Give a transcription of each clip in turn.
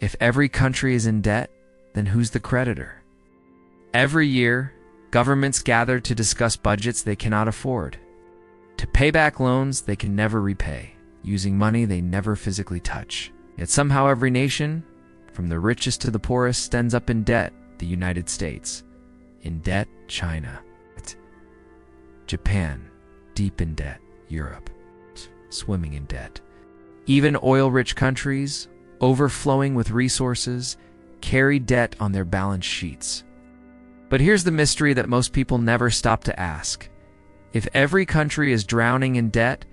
If every country is in debt, then who's the creditor? Every year, governments gather to discuss budgets they cannot afford, to pay back loans they can never repay, using money they never physically touch. Yet somehow every nation, from the richest to the poorest, ends up in debt. The United States, in debt. China, Japan, deep in debt. Europe, swimming in debt. Even oil-rich countries, overflowing with resources, carry debt on their balance sheets. But here's the mystery that most people never stop to ask. If every country is drowning in debt,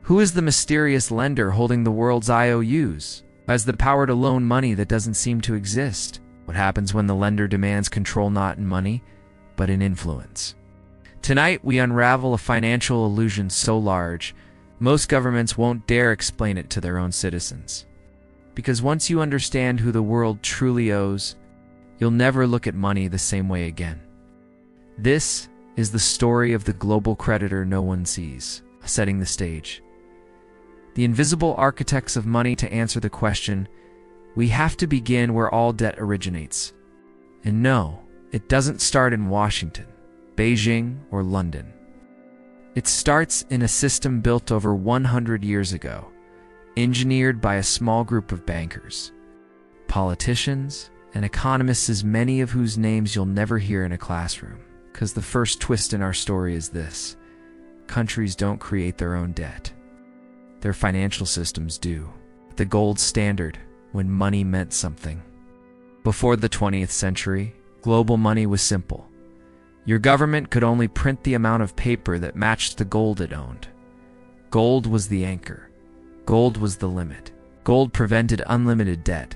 who is the mysterious lender holding the world's IOUs? Who has the power to loan money that doesn't seem to exist? What happens when the lender demands control not in money, but in influence? Tonight, we unravel a financial illusion so large, most governments won't dare explain it to their own citizens. Because once you understand who the world truly owes, you'll never look at money the same way again. This is the story of the global creditor no one sees, setting the stage. The invisible architects of money to answer the question, we have to begin where all debt originates. And no, it doesn't start in Washington, Beijing, or London. It starts in a system built over 100 years ago, engineered by a small group of bankers, politicians, and economists, as many of whose names you'll never hear in a classroom. Because the first twist in our story is this: countries don't create their own debt. Their financial systems do. The gold standard, when money meant something. Before the 20th century, global money was simple. Your government could only print the amount of paper that matched the gold it owned. Gold was the anchor. Gold was the limit. Gold prevented unlimited debt.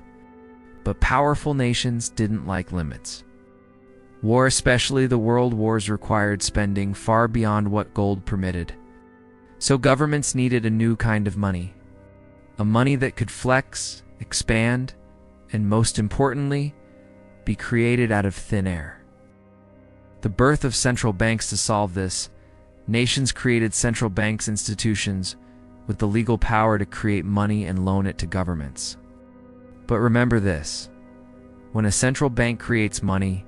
But powerful nations didn't like limits. War, especially the world wars, required spending far beyond what gold permitted. So governments needed a new kind of money. A money that could flex, expand, and most importantly, be created out of thin air. The birth of central banks to solve this, nations created central banks institutions with the legal power to create money and loan it to governments. But remember this: when a central bank creates money,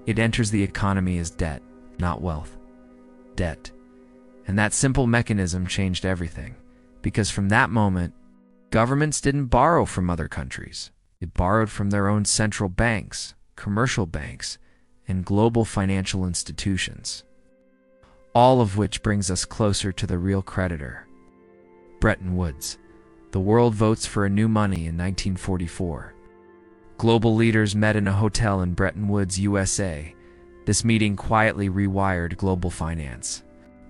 it enters the economy as debt, not wealth. Debt. And that simple mechanism changed everything, because from that moment, governments didn't borrow from other countries. They borrowed from their own central banks, commercial banks, and global financial institutions. All of which brings us closer to the real creditor. Bretton Woods. The world votes for a new money in 1944. Global leaders met in a hotel in Bretton Woods, USA. This meeting quietly rewired global finance.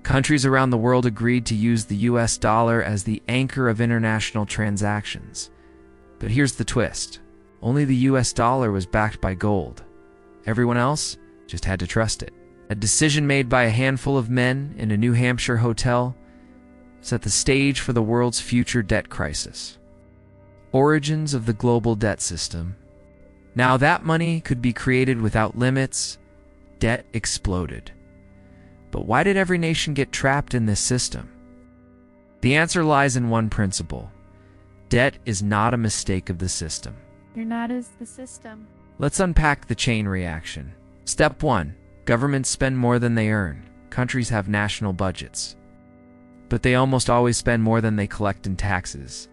Countries around the world agreed to use the US dollar as the anchor of international transactions. But here's the twist: only the US dollar was backed by gold. Everyone else just had to trust it. A decision made by a handful of men in a New Hampshire hotel set the stage for the world's future debt crisis. Origins of the global debt system. Now that money could be created without limits, debt exploded. But why did every nation get trapped in this system? The answer lies in one principle: debt is not a mistake of the system. You're not as the system. Let's unpack the chain reaction. Step 1. Governments spend more than they earn. Countries have national budgets, but they almost always spend more than they collect in taxes.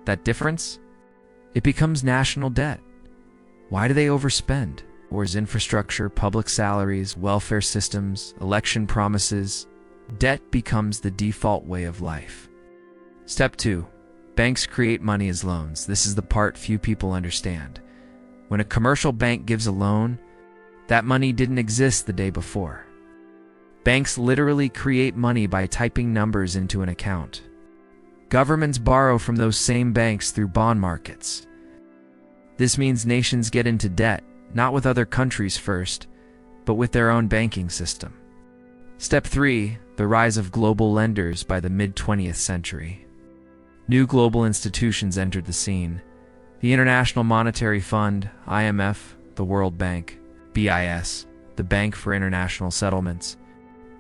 That difference? It becomes national debt. Why do they overspend? Wars, infrastructure, public salaries, welfare systems, election promises. Debt becomes the default way of life. Step 2. Banks create money as loans. This is the part few people understand. When a commercial bank gives a loan, that money didn't exist the day before. Banks literally create money by typing numbers into an account. Governments borrow from those same banks through bond markets. This means nations get into debt, not with other countries first, but with their own banking system. Step 3. The rise of global lenders by the mid-20th century. New global institutions entered the scene. The International Monetary Fund, IMF, the World Bank, BIS, the Bank for International Settlements.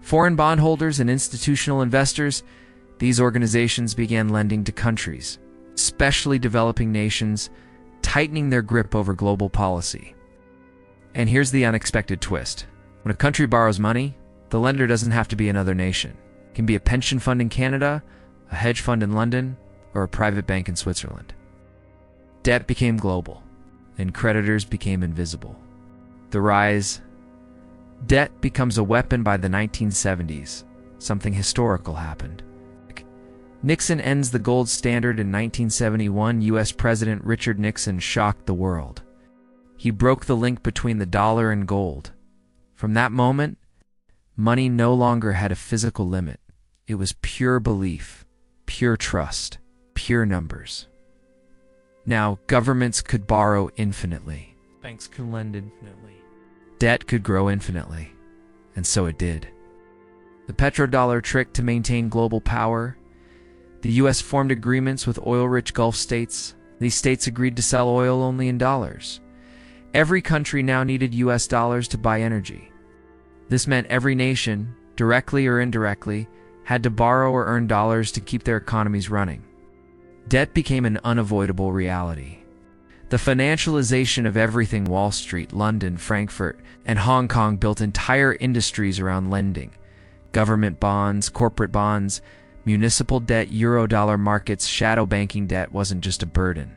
Foreign bondholders and institutional investors, these organizations began lending to countries, especially developing nations, tightening their grip over global policy. And here's the unexpected twist. When a country borrows money, the lender doesn't have to be another nation. It can be a pension fund in Canada, a hedge fund in London, or a private bank in Switzerland. Debt became global, and creditors became invisible. The rise. Debt becomes a weapon by the 1970s. Something historical happened. Nixon ends the gold standard in 1971. U.S. President Richard Nixon shocked the world. He broke the link between the dollar and gold. From that moment, money no longer had a physical limit. It was pure belief, pure trust, pure numbers. Now, governments could borrow infinitely. Banks could lend infinitely. Debt could grow infinitely. And so it did. The petrodollar trick to maintain global power. The U.S. formed agreements with oil-rich Gulf states. These states agreed to sell oil only in dollars. Every country now needed U.S. dollars to buy energy. This meant every nation, directly or indirectly, had to borrow or earn dollars to keep their economies running. Debt became an unavoidable reality. The financialization of everything. Wall Street, London, Frankfurt, and Hong Kong built entire industries around lending. Government bonds, corporate bonds, municipal debt, euro-dollar markets. Shadow banking. Debt wasn't just a burden.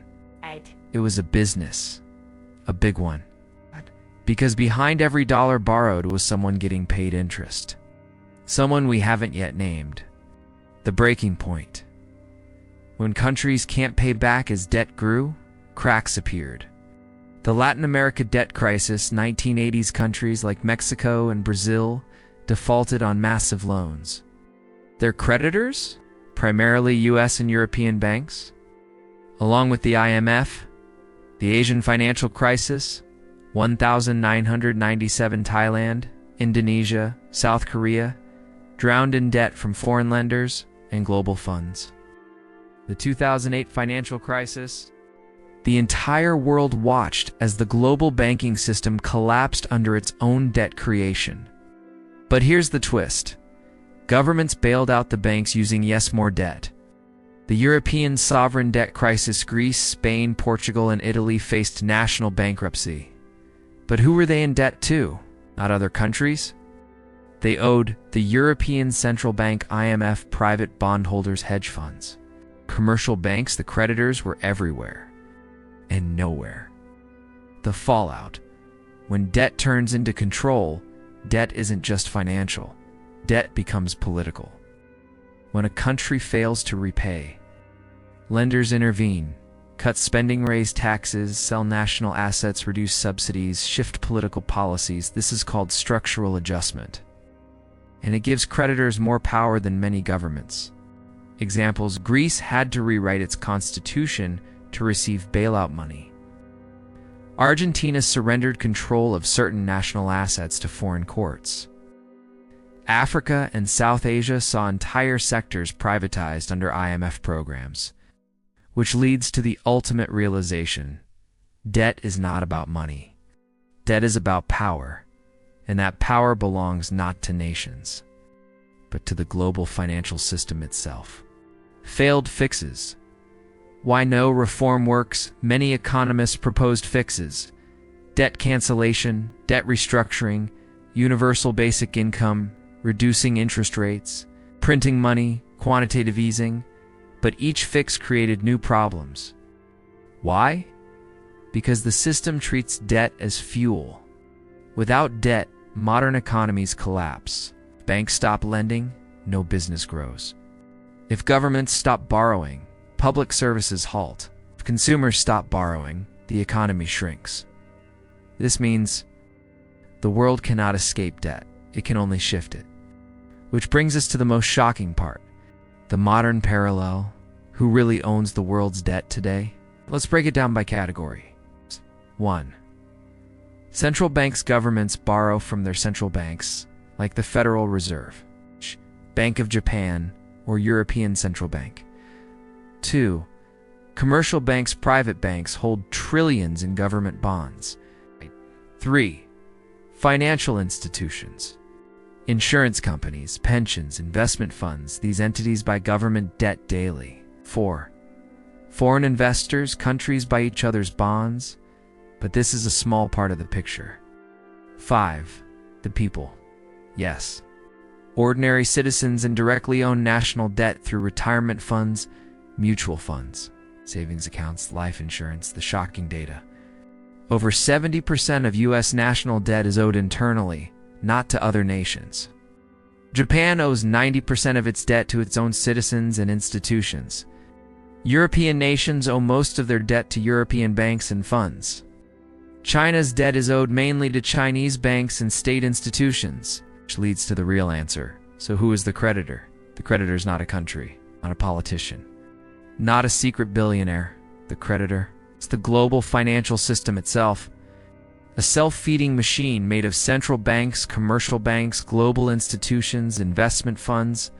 It was a business. A big one. Because behind every dollar borrowed was someone getting paid interest. Someone we haven't yet named. The breaking point. When countries can't pay back as debt grew, cracks appeared. The Latin America debt crisis. 1980s countries like Mexico and Brazil defaulted on massive loans. Their creditors? Primarily U.S. and European banks. Along with the IMF, the Asian financial crisis, 1997 Thailand, Indonesia, South Korea, drowned in debt from foreign lenders and global funds. The 2008 financial crisis. The entire world watched as the global banking system collapsed under its own debt creation. But here's the twist. Governments bailed out the banks using more debt. The European sovereign debt crisis. Greece, Spain, Portugal, and Italy faced national bankruptcy. But who were they in debt to? Not other countries. They owed the European Central Bank, IMF, private bondholders, hedge funds. Commercial banks. The creditors were everywhere and nowhere. The fallout. When debt turns into control, debt isn't just financial. Debt becomes political. When a country fails to repay, lenders intervene, cut spending, raise taxes, sell national assets, reduce subsidies, shift political policies. This is called structural adjustment. And it gives creditors more power than many governments. Examples: Greece had to rewrite its constitution to receive bailout money. Argentina surrendered control of certain national assets to foreign courts. Africa and South Asia saw entire sectors privatized under IMF programs, which leads to the ultimate realization: debt is not about money. Debt is about power, and that power belongs not to nations, but to the global financial system itself. Failed fixes. Why no reform works? Many economists proposed fixes: debt cancellation, debt restructuring, universal basic income, reducing interest rates, printing money, quantitative easing. But each fix created new problems. Why? Because the system treats debt as fuel. Without debt, modern economies collapse. If banks stop lending, no business grows. If governments stop borrowing, public services halt. If consumers stop borrowing, the economy shrinks. This means the world cannot escape debt. It can only shift it. Which brings us to the most shocking part. The modern parallel. Who really owns the world's debt today? Let's break it down by category. 1. Central banks. Governments borrow from their central banks, like the Federal Reserve, Bank of Japan, or European Central Bank. 2. Commercial banks. Private banks hold trillions in government bonds. 3. Financial institutions. Insurance companies, pensions, investment funds. These entities buy government debt daily. 4. Foreign investors, countries buy each other's bonds, but this is a small part of the picture. 5. The people. Yes. Ordinary citizens indirectly own national debt through retirement funds, mutual funds, savings accounts, life insurance. The shocking data. Over 70% of U.S. national debt is owed internally, not to other nations. Japan owes 90% of its debt to its own citizens and institutions. European nations owe most of their debt to European banks and funds. China's debt is owed mainly to Chinese banks and state institutions, which leads to the real answer. So who is the creditor? The creditor is not a country, not a politician, not a secret billionaire. The creditor is the global financial system itself, a self-feeding machine made of central banks, commercial banks, global institutions, investment funds,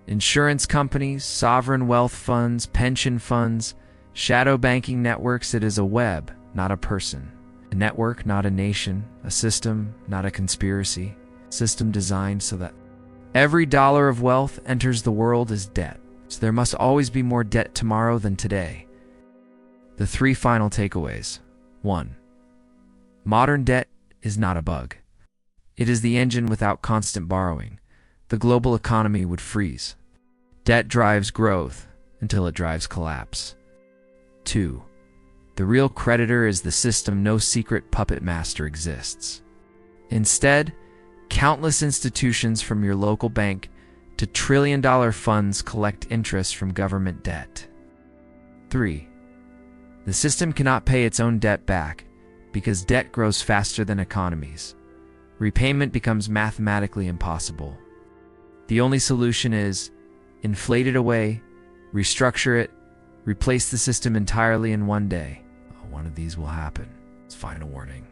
insurance companies, sovereign wealth funds, pension funds, shadow banking networks. It is a web, not a person. A network, not a nation. A system, not a conspiracy. System designed so that every dollar of wealth enters the world as debt. So there must always be more debt tomorrow than today. The 3 final takeaways. 1. Modern debt is not a bug. It is the engine. Without constant borrowing, the global economy would freeze. Debt drives growth until it drives collapse. 2. The real creditor is the system. No secret puppet master exists. Instead, countless institutions from your local bank to trillion-dollar funds collect interest from government debt. 3. The system cannot pay its own debt back because debt grows faster than economies. Repayment becomes mathematically impossible. The only solution is inflate it away, restructure it, replace the system entirely in one day. One of these will happen. It's final warning.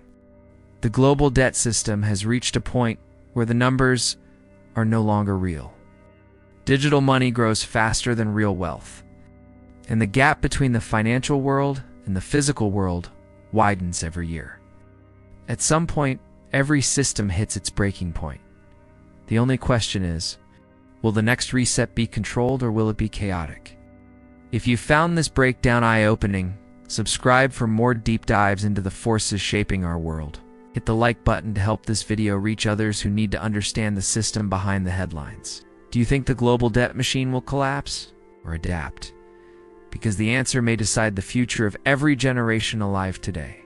The global debt system has reached a point where the numbers are no longer real. Digital money grows faster than real wealth, and the gap between the financial world and the physical world widens every year. At some point, every system hits its breaking point. The only question is, will the next reset be controlled or will it be chaotic? If you found this breakdown eye-opening, subscribe for more deep dives into the forces shaping our world. Hit the like button to help this video reach others who need to understand the system behind the headlines. Do you think the global debt machine will collapse or adapt? Because the answer may decide the future of every generation alive today.